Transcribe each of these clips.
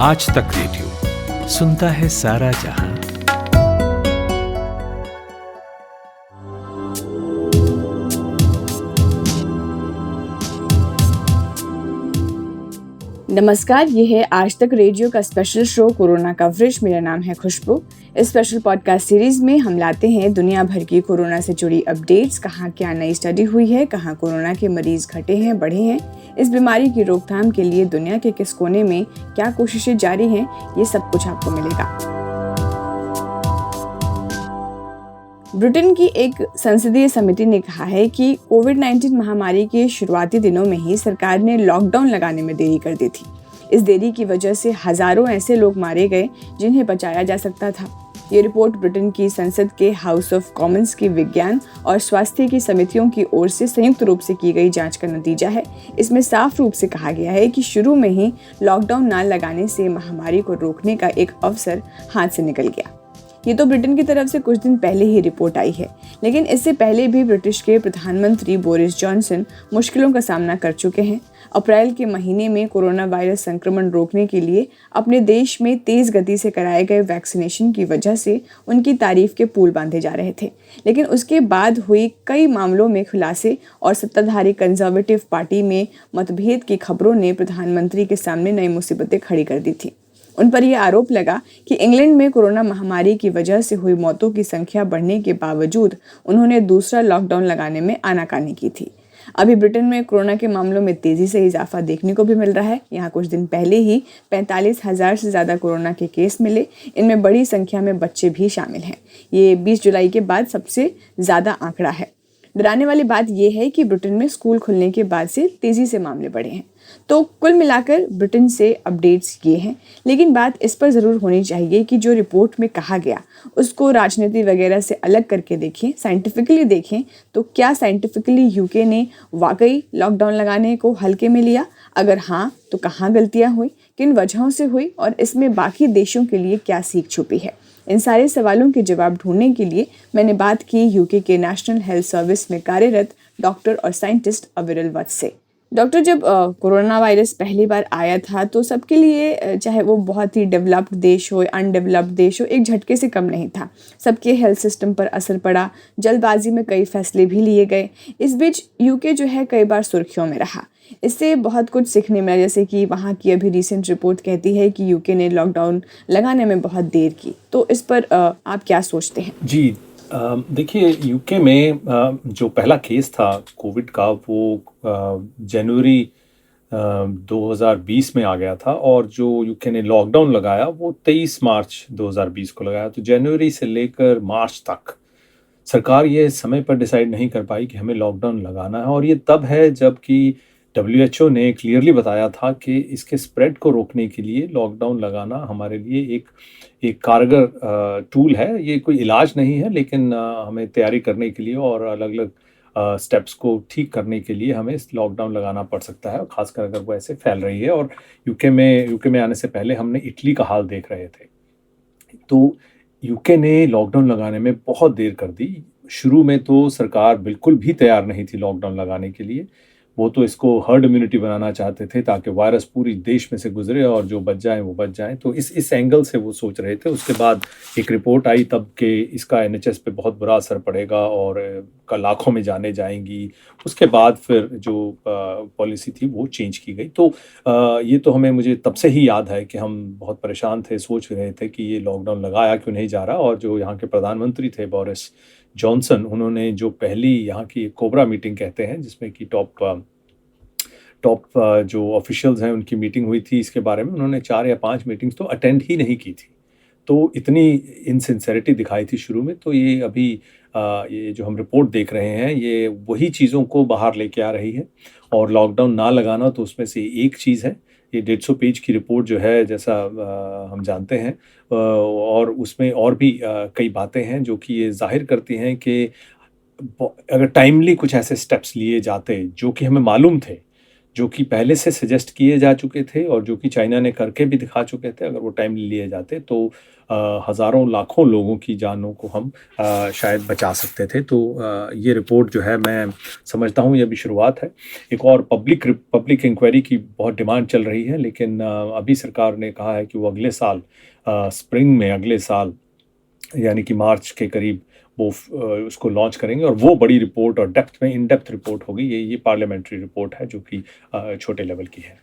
आज तक रेडियो सुनता है सारा जहां। नमस्कार, ये है आज तक रेडियो का स्पेशल शो कोरोना कवरेज। मेरा नाम है खुशबू। इस स्पेशल पॉडकास्ट सीरीज में हम लाते हैं दुनिया भर की कोरोना से जुड़ी अपडेट्स। कहाँ क्या नई स्टडी हुई है, कहाँ कोरोना के मरीज घटे हैं, बढ़े हैं, इस बीमारी की रोकथाम के लिए दुनिया के किस कोने में क्या कोशिशें जारी हैं, ये सब कुछ आपको मिलेगा। ब्रिटेन की एक संसदीय समिति ने कहा है कि कोविड-19 महामारी के शुरुआती दिनों में ही सरकार ने लॉकडाउन लगाने में देरी कर दी थी। इस देरी की वजह से हजारों ऐसे लोग मारे गए जिन्हें बचाया जा सकता था। ये रिपोर्ट ब्रिटेन की संसद के हाउस ऑफ कॉमन्स की विज्ञान और स्वास्थ्य की समितियों की ओर से संयुक्त रूप से की गई जांच का नतीजा है। इसमें साफ रूप से कहा गया है कि शुरू में ही लॉकडाउन न लगाने से महामारी को रोकने का एक अवसर हाथ से निकल गया। ये तो ब्रिटेन की तरफ से कुछ दिन पहले ही रिपोर्ट आई है, लेकिन इससे पहले भी ब्रिटिश के प्रधानमंत्री बोरिस जॉनसन मुश्किलों का सामना कर चुके हैं। अप्रैल के महीने में कोरोना वायरस संक्रमण रोकने के लिए अपने देश में तेज गति से कराए गए वैक्सीनेशन की वजह से उनकी तारीफ के पुल बांधे जा रहे थे, लेकिन उसके बाद हुई कई मामलों में खुलासे और सत्ताधारी कंजर्वेटिव पार्टी में मतभेद की खबरों ने प्रधानमंत्री के सामने नई मुसीबतें खड़ी कर दी थी। उन पर यह आरोप लगा कि इंग्लैंड में कोरोना महामारी की वजह से हुई मौतों की संख्या बढ़ने के बावजूद उन्होंने दूसरा लॉकडाउन लगाने में आनाकानी की थी। अभी ब्रिटेन में कोरोना के मामलों में तेजी से इजाफा देखने को भी मिल रहा है। यहाँ कुछ दिन पहले ही 45,000 से ज़्यादा कोरोना के केस मिले। इनमें बड़ी संख्या में बच्चे भी शामिल हैं। ये 20 जुलाई के बाद सबसे ज़्यादा आंकड़ा है। डराने वाली बात यह है कि ब्रिटेन में स्कूल खुलने के बाद से तेजी से मामले बढ़े हैं। तो कुल मिलाकर ब्रिटेन से अपडेट्स ये हैं, लेकिन बात इस पर ज़रूर होनी चाहिए कि जो रिपोर्ट में कहा गया उसको राजनीति वगैरह से अलग करके देखें, साइंटिफिकली देखें। तो क्या साइंटिफिकली यूके ने वाकई लॉकडाउन लगाने को हल्के में लिया? अगर हाँ, तो कहाँ गलतियाँ हुई, किन वजहों से हुई और इसमें बाकी देशों के लिए क्या सीख छुपी है? इन सारे सवालों के जवाब ढूंढने के लिए मैंने बात की यूके के नेशनल हेल्थ सर्विस में कार्यरत डॉक्टर और साइंटिस्ट अविरल वत्स से। डॉक्टर, जब कोरोना वायरस पहली बार आया था तो सबके लिए, चाहे वो बहुत ही डेवलप्ड देश हो या अनडेवलप्ड देश हो, एक झटके से कम नहीं था। सबके हेल्थ सिस्टम पर असर पड़ा, जल्दबाजी में कई फैसले भी लिए गए। इस बीच यूके जो है कई बार सुर्खियों में रहा। इससे बहुत कुछ सीखने मिला, जैसे कि वहाँ की अभी रिसेंट रिपोर्ट कहती है कि यूके ने लॉकडाउन लगाने में बहुत देर की। तो इस पर आप क्या सोचते हैं? जी, देखिए, यूके में जो पहला केस था कोविड का वो जनवरी 2020 में आ गया था, और जो यूके ने लॉकडाउन लगाया वो 23 मार्च 2020 को लगाया। तो जनवरी से लेकर मार्च तक सरकार ये समय पर डिसाइड नहीं कर पाई कि हमें लॉकडाउन लगाना है, और ये तब है जबकि WHO ने क्लियरली बताया था कि इसके स्प्रेड को रोकने के लिए लॉकडाउन लगाना हमारे लिए एक कारगर टूल है। ये कोई इलाज नहीं है, लेकिन हमें तैयारी करने के लिए और अलग अलग स्टेप्स को ठीक करने के लिए हमें लॉकडाउन लगाना पड़ सकता है, खासकर अगर वो ऐसे फैल रही है। और यूके में आने से पहले हमने इटली का हाल देख रहे थे। तो यूके ने लॉकडाउन लगाने में बहुत देर कर दी। शुरू में तो सरकार बिल्कुल भी तैयार नहीं थी लॉकडाउन लगाने के लिए। वो तो इसको हर्ड इम्यूनिटी बनाना चाहते थे ताकि वायरस पूरी देश में से गुजरे और जो बच जाएं वो बच जाएं। तो इस एंगल से वो सोच रहे थे। उसके बाद एक रिपोर्ट आई तब कि इसका NHS पे बहुत बुरा असर पड़ेगा और लाखों में जाने जाएंगी। उसके बाद फिर जो पॉलिसी थी वो चेंज की गई। तो ये तो मुझे तब से ही याद है कि हम बहुत परेशान थे, सोच रहे थे कि ये लॉकडाउन लगाया क्यों नहीं जा रहा। और जो यहाँ के प्रधानमंत्री थे बोरिस जॉनसन, उन्होंने जो पहली यहाँ की कोबरा मीटिंग कहते हैं, जिसमें कि टॉप जो ऑफिशियल्स हैं उनकी मीटिंग हुई थी इसके बारे में, उन्होंने 4 या 5 मीटिंग्स तो अटेंड ही नहीं की थी। तो इतनी इनसिंसेरिटी दिखाई थी शुरू में। तो ये अभी ये जो हम रिपोर्ट देख रहे हैं ये वही चीज़ों को बाहर लेके आ रही है। और लॉकडाउन ना लगाना तो उसमें से एक चीज़ है। ये 150 पेज की रिपोर्ट जो है, जैसा हम जानते हैं, और उसमें और भी कई बातें हैं जो कि ये जाहिर करती हैं कि अगर टाइमली कुछ ऐसे स्टेप्स लिए जाते जो कि हमें मालूम थे, जो कि पहले से सजेस्ट किए जा चुके थे और जो कि चाइना ने करके भी दिखा चुके थे। अगर वो टाइम लिए जाते तो हज़ारों लाखों लोगों की जानों को हम शायद बचा सकते थे। तो ये रिपोर्ट जो है मैं समझता हूँ ये अभी शुरुआत है। एक और पब्लिक इंक्वायरी की बहुत डिमांड चल रही है, लेकिन अभी सरकार ने कहा है कि वो अगले साल स्प्रिंग में, अगले साल यानी कि मार्च के करीब वो उसको लॉन्च करेंगे और वो बड़ी रिपोर्ट और इन डेप्थ रिपोर्ट होगी। ये पार्लियामेंट्री रिपोर्ट है जो कि छोटे लेवल की है।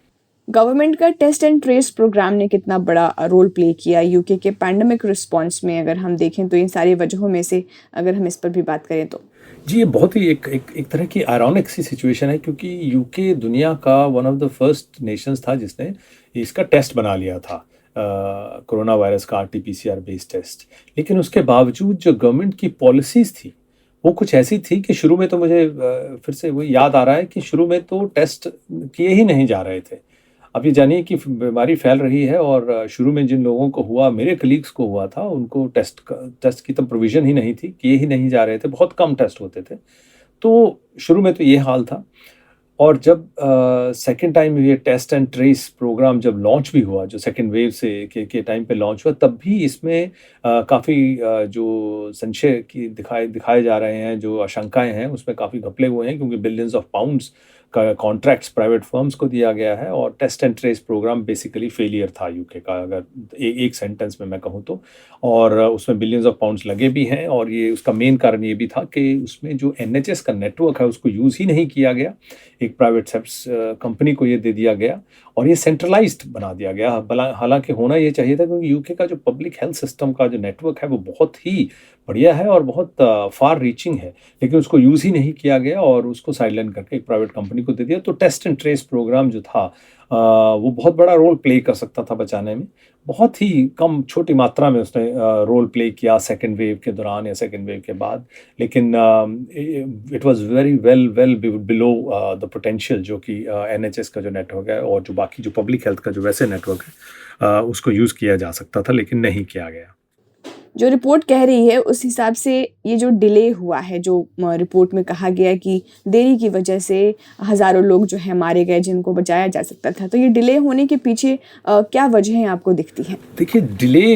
गवर्नमेंट का टेस्ट एंड ट्रेस प्रोग्राम ने कितना बड़ा रोल प्ले किया यूके के पैंडेमिक रिस्पांस में, अगर हम देखें तो इन सारी वजहों में से अगर हम इस पर भी बात करें तो? जी, ये बहुत ही एक तरह की आयरॉनिक सी सिचुएशन है, क्योंकि यूके दुनिया का one of the first Nations था जिसने इसका टेस्ट बना लिया था, कोरोना वायरस का आरटी-पीसीआर बेस्ड टेस्ट। लेकिन उसके बावजूद जो गवर्नमेंट की पॉलिसीज़ थी वो कुछ ऐसी थी कि शुरू में तो मुझे फिर से वो याद आ रहा है कि शुरू में तो टेस्ट किए ही नहीं जा रहे थे। अब ये जानिए कि बीमारी फैल रही है और शुरू में जिन लोगों को हुआ, मेरे कलीग्स को हुआ था, उनको टेस्ट की तो प्रोविज़न ही नहीं थी, किए ही नहीं जा रहे थे, बहुत कम टेस्ट होते थे। तो शुरू में तो ये हाल था। और जब सेकंड टाइम ये टेस्ट एंड ट्रेस प्रोग्राम जब लॉन्च भी हुआ, जो सेकंड वेव से के टाइम पे लॉन्च हुआ, तब भी इसमें काफ़ी जो संशय की दिखाए जा रहे हैं, जो आशंकाएं हैं, उसमें काफ़ी घपले हुए हैं, क्योंकि बिलियंस ऑफ पाउंड्स का कॉन्ट्रैक्ट्स प्राइवेट फर्म्स को दिया गया है और test and trace program basically failure था यूके का, अगर एक सेंटेंस में मैं कहूँ तो। और उसमें बिलियंस ऑफ पाउंड्स लगे भी हैं और ये उसका मेन कारण ये भी था कि उसमें जो एनएचएस का नेटवर्क है उसको यूज़ ही नहीं किया गया, एक प्राइवेट कंपनी को ये दे दिया गया और ये सेंट्रलाइज्ड बना दिया गया। हालांकि होना ये चाहिए था, क्योंकि यूके का जो पब्लिक हेल्थ सिस्टम का जो नेटवर्क है वो बहुत ही बढ़िया है और बहुत फार रीचिंग है, लेकिन उसको यूज़ ही नहीं किया गया और उसको साइडलाइन करके एक प्राइवेट कंपनी को दे दिया। तो टेस्ट एंड ट्रेस प्रोग्राम जो था वो बहुत बड़ा रोल प्ले कर सकता था बचाने में। बहुत ही कम छोटी मात्रा में उसने रोल प्ले किया सेकेंड वेव के दौरान या सेकेंड वेव के बाद, लेकिन it was very well below the potential जो कि एनएचएस का जो नेटवर्क है और जो बाकी जो पब्लिक हेल्थ का जो वैसे नेटवर्क है उसको यूज़ किया जा सकता था, लेकिन नहीं किया गया। जो रिपोर्ट कह रही है उस हिसाब से ये जो डिले हुआ है, जो रिपोर्ट में कहा गया कि देरी की वजह से हज़ारों लोग जो है मारे गए जिनको बचाया जा सकता था, तो ये डिले होने के पीछे क्या वजहें आपको दिखती हैं? देखिए, डिले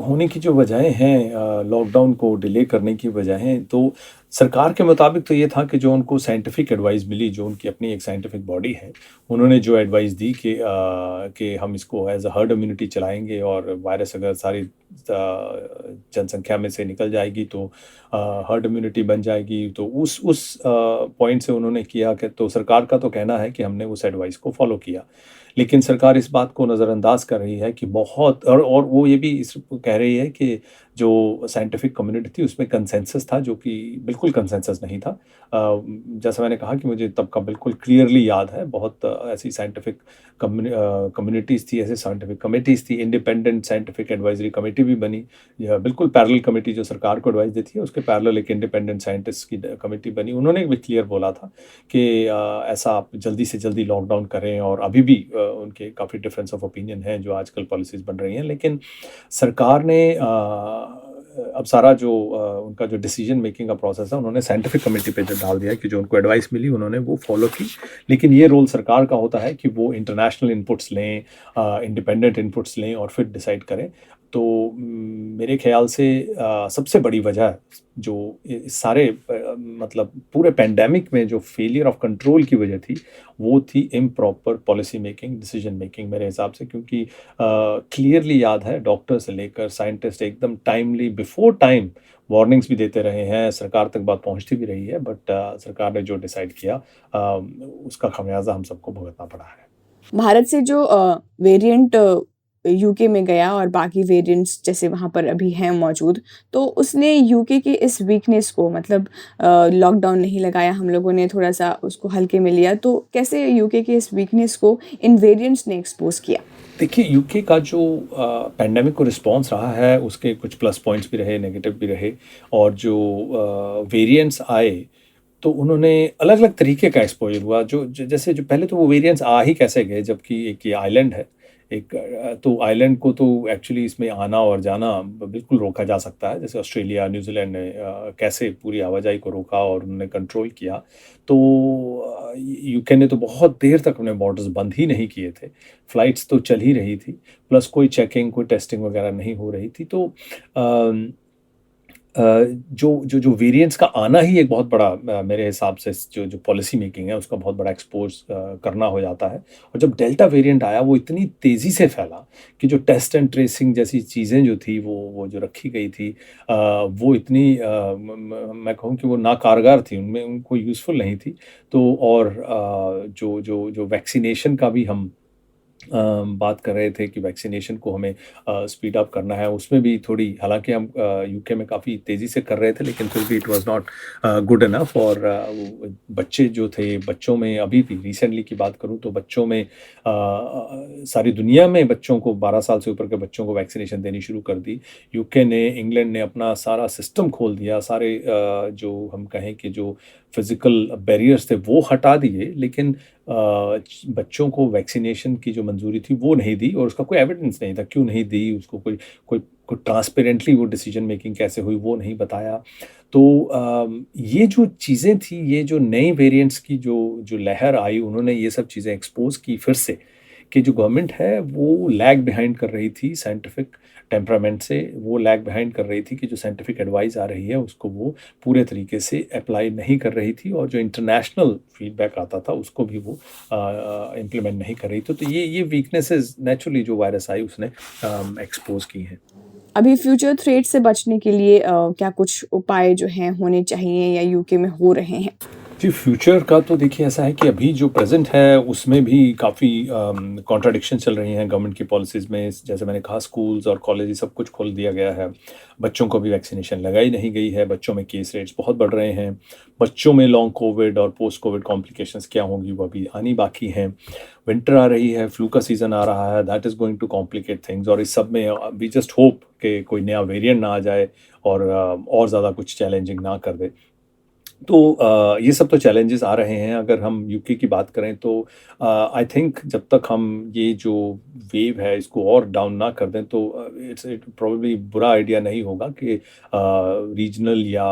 होने की जो वजहें हैं, लॉकडाउन को डिले करने की वजहें, तो सरकार के मुताबिक तो ये था कि जो उनको साइंटिफिक एडवाइस मिली, जो उनकी अपनी एक साइंटिफिक बॉडी है, उन्होंने जो एडवाइस दी कि हम इसको एज अ हर्ड इम्यूनिटी चलाएंगे और वायरस अगर सारी जनसंख्या में से निकल जाएगी तो हर्ड इम्यूनिटी बन जाएगी। तो उस पॉइंट से उन्होंने किया कि, तो सरकार का तो कहना है कि हमने उस एडवाइस को फॉलो किया, लेकिन सरकार इस बात को नज़रअंदाज कर रही है कि बहुत और वो ये भी इस कह रही है कि जो साइंटिफिक कम्युनिटी थी उसमें कंसेंसस था, जो कि बिल्कुल कंसेंसस नहीं था। जैसा मैंने कहा कि मुझे तब का बिल्कुल क्लियरली याद है, बहुत ऐसी साइंटिफिक कम्युनिटीज़ थी, ऐसे साइंटिफिक कमेटीज़ थी, इंडिपेंडेंट साइंटिफिक एडवाइजरी कमेटी भी बनी, यह बिल्कुल पैरेलल कमेटी जो सरकार को एडवाइस देती है उसके पैरेलल एक इंडिपेंडेंट साइंटिस्ट की कमेटी बनी। उन्होंने भी क्लियर बोला था कि ऐसा आप जल्दी से जल्दी लॉकडाउन करें, और अभी भी उनके काफ़ी डिफरेंस ऑफ ओपिनियन है जो आजकल पॉलिसीज़ बन रही हैं, लेकिन सरकार ने अब सारा जो उनका जो डिसीजन मेकिंग का प्रोसेस है उन्होंने साइंटिफिक कमेटी पे जो डाल दिया कि जो उनको एडवाइस मिली उन्होंने वो फॉलो की। लेकिन ये रोल सरकार का होता है कि वो इंटरनेशनल इनपुट्स लें, इंडिपेंडेंट इनपुट्स लें और फिर डिसाइड करें। तो मेरे ख्याल से सबसे बड़ी वजह जो इस सारे मतलब पूरे पेंडेमिक में जो फेलियर ऑफ कंट्रोल की वजह थी वो थी improper policy making, decision making मेरे हिसाब से, क्योंकि क्लियरली याद है डॉक्टर से लेकर साइंटिस्ट एकदम टाइमली बिफोर टाइम वार्निंग्स भी देते रहे हैं, सरकार तक बात पहुंचती भी रही है, बट सरकार ने जो डिसाइड किया उसका खमियाजा हम सबको भुगतना पड़ा है। भारत से जो वेरिएंट यूके में गया और बाकी वेरिएंट्स जैसे वहाँ पर अभी हैं मौजूद, तो उसने यूके की इस वीकनेस को, मतलब लॉकडाउन नहीं लगाया, हम लोगों ने थोड़ा सा उसको हल्के में लिया, तो कैसे यूके की इस वीकनेस को इन वेरिएंट्स ने एक्सपोज किया? देखिए, यूके का जो पैंडेमिक को रिस्पॉन्स रहा है उसके कुछ प्लस पॉइंट्स भी रहे, नेगेटिव भी रहे, और जो वेरिएंट्स आए तो उन्होंने अलग अलग तरीके का एक्सपोजर हुआ। जो जैसे जो पहले तो वो वेरिएंट्स आ ही कैसे गए, जबकि एक ये आइलैंड है, तो आइलैंड को तो एक्चुअली इसमें आना और जाना बिल्कुल रोका जा सकता है, जैसे ऑस्ट्रेलिया न्यूजीलैंड ने कैसे पूरी आवाजाही को रोका और उन्होंने कंट्रोल किया। तो यूके ने तो बहुत देर तक अपने बॉर्डर्स बंद ही नहीं किए थे, फ्लाइट्स तो चल ही रही थी, प्लस कोई चेकिंग कोई टेस्टिंग वगैरह नहीं हो रही थी। तो जो वेरिएंट्स का आना ही एक बहुत बड़ा मेरे हिसाब से जो पॉलिसी मेकिंग है उसका बहुत बड़ा एक्सपोज करना हो जाता है। और जब डेल्टा वेरिएंट आया वो इतनी तेज़ी से फैला कि जो टेस्ट एंड ट्रेसिंग जैसी चीज़ें जो थी वो जो रखी गई थी वो इतनी मैं कहूँ कि वो नाकारगर थी, उनमें उनको यूज़फुल नहीं थी। तो और जो वैक्सीनेशन का भी हम बात कर रहे थे कि वैक्सीनेशन को हमें स्पीड अप करना है, उसमें भी थोड़ी, हालांकि हम यूके में काफ़ी तेज़ी से कर रहे थे लेकिन फिर भी it was not good enough. और बच्चे जो थे, बच्चों में अभी भी रिसेंटली की बात करूं तो बच्चों में सारी दुनिया में बच्चों को 12 साल से ऊपर के बच्चों को वैक्सीनेशन देनी शुरू कर दी। यूके ने, इंग्लैंड ने अपना सारा सिस्टम खोल दिया, सारे जो हम कहें कि जो फिज़िकल बैरियर्स थे वो हटा दिए, लेकिन बच्चों को वैक्सीनेशन की जो मंजूरी थी वो नहीं दी और उसका कोई एविडेंस नहीं था, क्यों नहीं दी, उसको कोई ट्रांसपेरेंटली वो डिसीजन मेकिंग कैसे हुई वो नहीं बताया। तो ये जो चीज़ें थी, ये जो नई वेरिएंट्स की जो लहर आई, उन्होंने ये सब चीज़ें एक्सपोज की फिर से कि जो गवर्नमेंट है वो लैग बिहाइंड कर रही थी साइंटिफिक टेम्परामेंट से, वो लैग बिहाइंड कर रही थी कि जो साइंटिफिक एडवाइस आ रही है उसको वो पूरे तरीके से अप्लाई नहीं कर रही थी, और जो इंटरनेशनल फीडबैक आता था उसको भी वो इम्प्लीमेंट नहीं कर रही थी। तो ये वीकनेसेस नेचुरली जो वायरस आई उसने एक्सपोज की हैं। अभी फ्यूचर थ्रेट से बचने के लिए क्या कुछ उपाय जो हैं होने चाहिए या यूके में हो रहे हैं? जी, फ्यूचर का तो देखिए ऐसा है कि अभी जो प्रेजेंट है उसमें भी काफ़ी कॉन्ट्राडिक्शन चल रही हैं गवर्नमेंट की पॉलिसीज़ में। जैसे मैंने कहा, स्कूल्स और कॉलेज सब कुछ खोल दिया गया है, बच्चों को भी वैक्सीनेशन लगाई नहीं गई है, बच्चों में केस रेट्स बहुत बढ़ रहे हैं, बच्चों में लॉन्ग कोविड और पोस्ट कोविड कॉम्प्लिकेशंस क्या होंगी वो अभी आनी बाकी हैं। विंटर आ रही है, फ्लू का सीज़न आ रहा है, that is going to complicate things. और इस सब में वी जस्ट होप कि कोई नया वेरिएंट ना आ जाए और ज़्यादा कुछ चैलेंजिंग ना कर दे। तो ये सब तो चैलेंजेस आ रहे हैं। अगर हम यूके की बात करें तो आई थिंक जब तक हम ये जो वेव है इसको और डाउन ना कर दें तो इट प्रोबेबली बुरा आइडिया नहीं होगा कि रीजनल या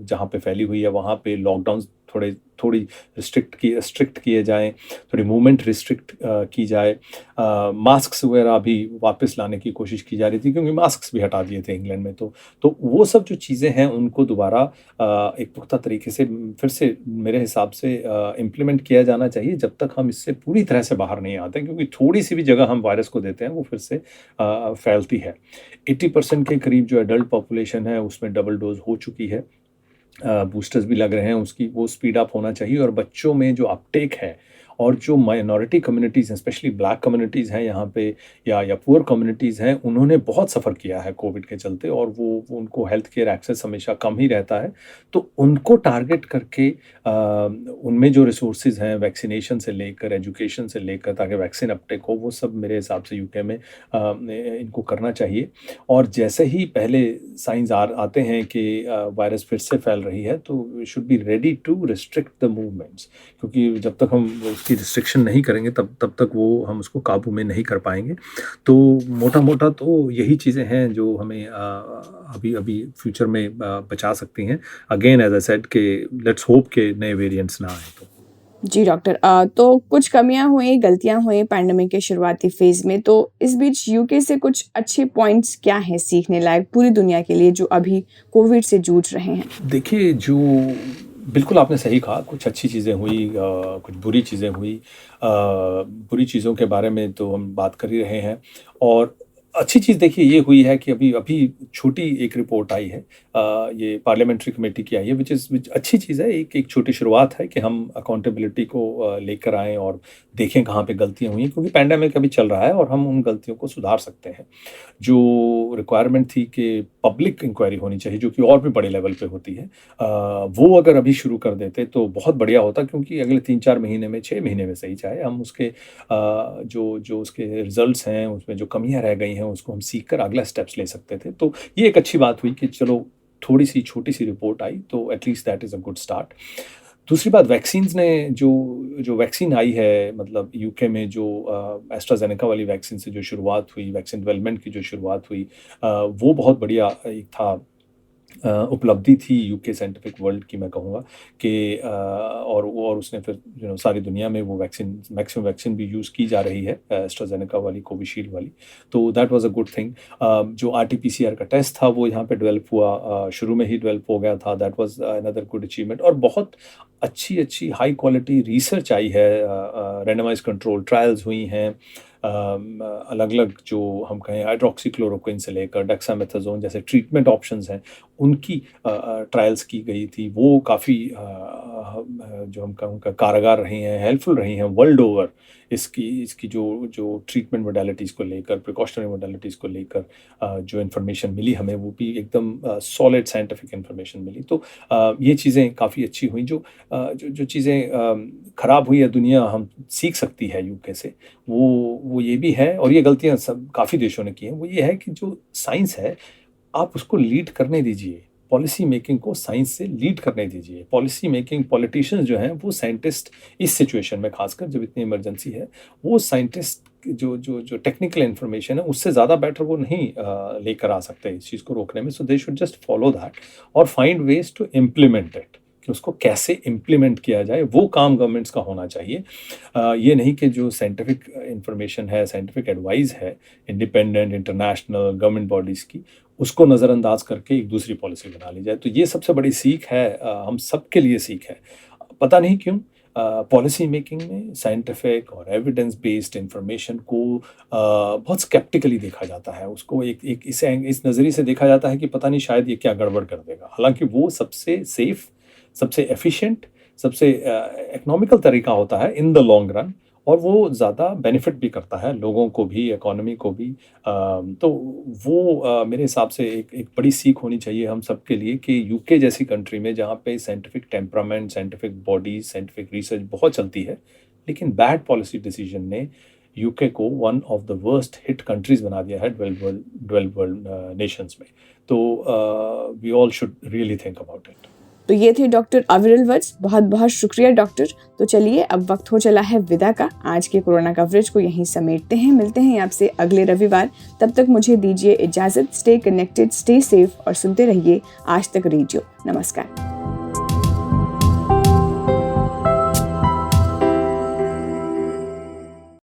जहाँ पे फैली हुई है वहाँ पे लॉकडाउन थोड़ी स्ट्रिक्ट किए जाएं, थोड़ी मूवमेंट रिस्ट्रिक्ट की जाए। मास्क्स वगैरह अभी वापस लाने की कोशिश की जा रही थी क्योंकि मास्क्स भी हटा दिए थे इंग्लैंड में। तो वो सब जो चीज़ें हैं उनको दोबारा एक पुख्ता तरीके से फिर से मेरे हिसाब से इम्प्लीमेंट किया जाना चाहिए जब तक हम इससे पूरी तरह से बाहर नहीं आते, क्योंकि थोड़ी सी भी जगह हम वायरस को देते हैं वो फिर से फैलती है। 80% के करीब जो एडल्ट पॉपुलेशन है उसमें डबल डोज हो चुकी है, बूस्टर्स भी लग रहे हैं, उसकी वो स्पीड अप होना चाहिए। और बच्चों में जो अपटेक है और जो माइनॉरिटी कम्युनिटीज़ हैं, स्पेशली ब्लैक कम्युनिटीज़ हैं यहाँ पे या पुअर कम्युनिटीज़ हैं, उन्होंने बहुत सफ़र किया है कोविड के चलते और वो उनको हेल्थ केयर एक्सेस हमेशा कम ही रहता है। तो उनको टारगेट करके उनमें जो रिसोर्सेज हैं वैक्सीनेशन से लेकर एजुकेशन से लेकर ताकि वैक्सीन अपटेक हो, वो सब मेरे हिसाब से यूके में इनको करना चाहिए। और जैसे ही पहले साइंस आते हैं कि वायरस फिर से फैल रही है तो we should be ready to restrict the movements, क्योंकि जब तक हम उसकी रिस्ट्रिक्शन नहीं करेंगे तब तक वो हम उसको काबू में नहीं कर पाएंगे। तो मोटा तो यही चीज़ें हैं जो हमें अभी फ्यूचर में बचा सकती हैं। अगेन एज आई सेड कि लेट्स होप के नए वेरिएंट्स ना आए। तो जी डॉक्टर, तो कुछ कमियां हुई, गलतियां हुई पैंडेमिक के शुरुआती फेज में, तो इस बीच यूके से कुछ अच्छे पॉइंट्स क्या हैं सीखने लायक पूरी दुनिया के लिए जो अभी कोविड से जूझ रहे हैं? देखिए, जो बिल्कुल आपने सही कहा, कुछ अच्छी चीज़ें हुई, कुछ बुरी चीज़ें हुई। बुरी चीज़ों के बारे में तो हम बात कर ही रहे हैं, और अच्छी चीज़ देखिए ये हुई है कि अभी छोटी एक रिपोर्ट आई है, ये पार्लियामेंट्री कमेटी की आई है, विच अच्छी चीज़ है। एक छोटी शुरुआत है कि हम अकाउंटेबिलिटी को लेकर आएँ और देखें कहाँ पे गलतियाँ हुई हैं, क्योंकि पैंडेमिक अभी चल रहा है और हम उन गलतियों को सुधार सकते हैं। जो रिक्वायरमेंट थी कि पब्लिक इंक्वायरी होनी चाहिए, जो कि और भी बड़े लेवल पे होती है, वो अगर अभी शुरू कर देते तो बहुत बढ़िया होता, क्योंकि अगले 3-4 महीने में, 6 महीने में सही चाहे, हम उसके जो उसके रिजल्ट्स हैं, उसमें जो कमियां रह गई हैं उसको हम सीख कर अगला स्टेप्स ले सकते थे। तो ये एक अच्छी बात हुई कि चलो थोड़ी सी छोटी सी रिपोर्ट आई, तो at least that is a good start. दूसरी बात वैक्सीन्स ने जो वैक्सीन आई है, मतलब यूके में जो एस्ट्राजेनेका वाली वैक्सीन से जो शुरुआत हुई, वैक्सीन डेवलपमेंट की जो शुरुआत हुई, वो बहुत बढ़िया एक था, उपलब्धि थी यूके साइंटिफिक वर्ल्ड की, मैं कहूँगा कि और उसने फिर सारी दुनिया में वो मैक्सिमम वैक्सीन भी यूज़ की जा रही है, एस्ट्राजेनेका वाली, कोविशील्ड वाली। तो that was a good thing. जो RT-PCR का टेस्ट था वो यहाँ पे डेवलप हुआ, शुरू में ही डेवलप हो गया था। That was another good achievement. और बहुत अच्छी हाई क्वालिटी रिसर्च आई है, रैंडमाइज्ड कंट्रोल ट्रायल्स हुई हैं, अलग अलग जो हम कहें हाइड्रोक्सीक्लोरोक्विन से लेकर डेक्सामेथासोन जैसे ट्रीटमेंट ऑप्शंस हैं, उनकी ट्रायल्स की गई थी। वो काफ़ी जो हम कहूँ कारगर रही हैं, हेल्पफुल रही हैं वर्ल्ड ओवर। इसकी जो ट्रीटमेंट मोडालिटीज़ को लेकर, प्रिकॉशनरी मोडालिटीज़ को लेकर जो इन्फॉर्मेशन मिली हमें, वो भी एकदम सॉलिड साइंटिफिक इन्फॉर्मेशन मिली। तो ये चीज़ें काफ़ी अच्छी हुई। जो चीज़ें ख़राब हुई है दुनिया हम सीख सकती है यूके से, वो ये भी है, और ये गलतियाँ सब काफ़ी देशों ने की हैं। वो ये है कि जो साइंस है आप उसको लीड करने दीजिए, पॉलिसी मेकिंग को साइंस से लीड करने दीजिए। पॉलिसी मेकिंग पॉलिटिशियंस जो हैं वो साइंटिस्ट, इस सिचुएशन में खासकर जब इतनी इमरजेंसी है, वो साइंटिस्ट जो टेक्निकल इन्फॉर्मेशन है उससे ज़्यादा बेटर वो नहीं लेकर आ सकते इस चीज़ को रोकने में। So they should just follow that और find ways to implement it, कि उसको कैसे इम्प्लीमेंट किया जाए, वो काम गवर्नमेंट्स का होना चाहिए। ये नहीं कि जो साइंटिफिक इन्फॉर्मेशन है, साइंटिफिक एडवाइस है इंडिपेंडेंट इंटरनेशनल गवर्नमेंट बॉडीज़ की, उसको नज़रअंदाज करके एक दूसरी पॉलिसी बना ली जाए। तो ये सबसे बड़ी सीख है, हम सब के लिए सीख है। पता नहीं क्यों पॉलिसी मेकिंग में साइंटिफिक और एविडेंस बेस्ड इंफॉर्मेशन को बहुत स्केप्टिकली देखा जाता है। उसको एक इस नज़रिए से देखा जाता है कि पता नहीं शायद ये क्या गड़बड़ कर देगा। हालांकि वो सबसे सेफ, सबसे एफिशिएंट, सबसे इकोनॉमिकल तरीका होता है इन द लॉन्ग रन, और वो ज़्यादा बेनिफिट भी करता है लोगों को भी, इकोनॉमी को भी। तो वो मेरे हिसाब से एक बड़ी सीख होनी चाहिए हम सब के लिए कि यूके जैसी कंट्री में, जहाँ पे scientific temperament, scientific bodies, scientific research बहुत चलती है, लेकिन बैड पॉलिसी डिसीजन ने यूके को one of the worst hit countries बना दिया है डेवलप्ड वर्ल्ड नेशंस में। तो we all should really think about it. तो ये थे डॉक्टर अविरल वत्स। बहुत बहुत शुक्रिया डॉक्टर। तो चलिए अब वक्त हो चला है विदा का। आज के कोरोना कवरेज को यहीं समेटते हैं। मिलते हैं आपसे अगले रविवार। तब तक मुझे दीजिए इजाजत। स्टे कनेक्टेड, स्टे सेफ और सुनते रहिए आज तक रेडियो। नमस्कार।